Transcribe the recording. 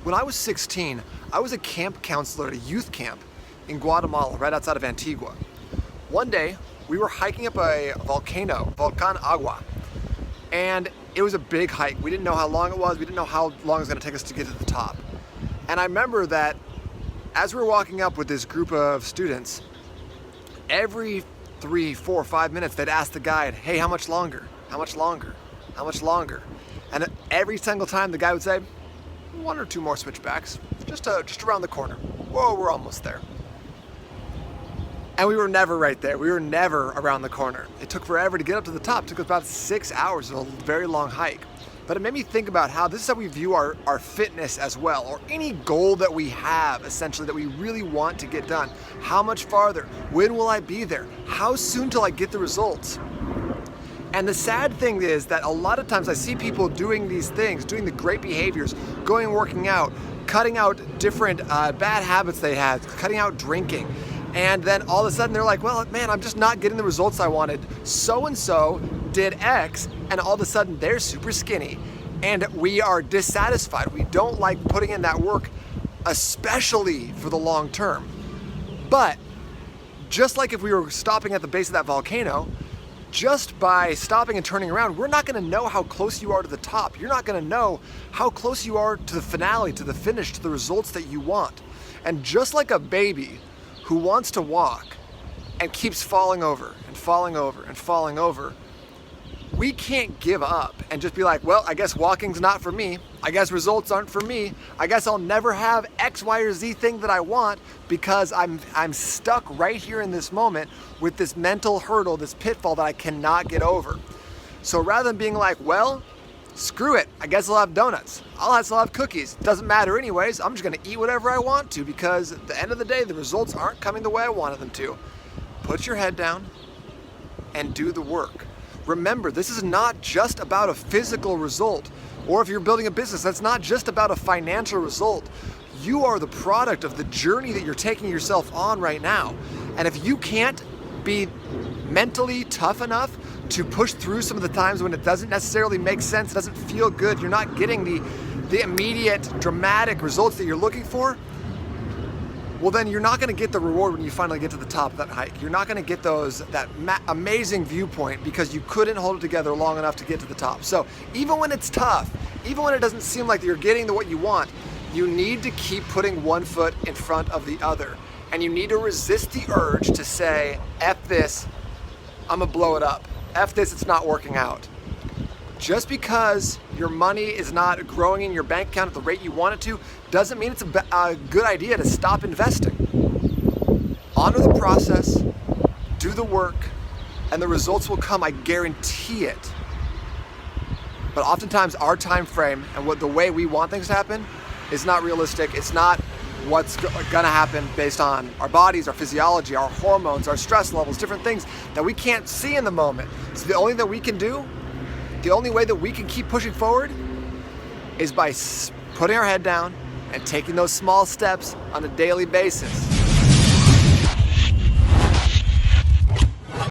When I was 16, I was a camp counselor at a youth camp in Guatemala, right outside of Antigua. One day, we were hiking up a volcano, Volcan de Agua, and it was a big hike. We didn't know how long it was. We didn't know how long it was going to take us to get to the top. And I remember that as we were walking up with this group of students, every 3, 4, 5 minutes, they'd ask the guide, hey, how much longer? How much longer? How much longer? And every single time the guy would say, 1 or 2 more switchbacks, just around the corner. Whoa, we're almost there. And we were never right there. We were never around the corner. It took forever to get up to the top. It took about 6 hours, a very long hike. But it made me think about how this is how we view our fitness as well, or any goal that we have, essentially, that we really want to get done. How much farther? When will I be there? How soon till I get the results? And the sad thing is that a lot of times I see people doing these things, doing the great behaviors, going and working out, cutting out different bad habits they had, cutting out drinking. And then all of a sudden they're like, well, man, I'm just not getting the results I wanted. So-and-so did X, and all of a sudden they're super skinny. And we are dissatisfied. We don't like putting in that work, especially for the long term. But just like if we were stopping at the base of that volcano, just by stopping and turning around, we're not gonna know how close you are to the top. You're not gonna know how close you are to the finale, to the finish, to the results that you want. And just like a baby who wants to walk and keeps falling over and falling over and falling over, we can't give up and just be like, well, I guess walking's not for me. I guess results aren't for me. I guess I'll never have X, Y, or Z thing that I want because I'm stuck right here in this moment with this mental hurdle, this pitfall that I cannot get over. So rather than being like, well, screw it, I guess I'll have donuts. I'll still have cookies. Doesn't matter anyways. I'm just gonna eat whatever I want to because at the end of the day, the results aren't coming the way I wanted them to. Put your head down and do the work. Remember, this is not just about a physical result, or if you're building a business, that's not just about a financial result. You are the product of the journey that you're taking yourself on right now. And if you can't be mentally tough enough to push through some of the times when it doesn't necessarily make sense, doesn't feel good, you're not getting the immediate dramatic results that you're looking for, well then you're not gonna get the reward when you finally get to the top of that hike. You're not gonna get that amazing viewpoint because you couldn't hold it together long enough to get to the top. So even when it's tough, even when it doesn't seem like you're getting what you want, you need to keep putting one foot in front of the other. And you need to resist the urge to say, F this, I'm gonna blow it up. F this, it's not working out. Just because your money is not growing in your bank account at the rate you want it to, doesn't mean it's a good idea to stop investing. Honor the process, do the work, and the results will come, I guarantee it. But oftentimes our time frame and the way we want things to happen is not realistic. It's not what's gonna happen based on our bodies, our physiology, our hormones, our stress levels, different things that we can't see in the moment. So the only thing that we can do, the only way that we can keep pushing forward is by putting our head down and taking those small steps on a daily basis.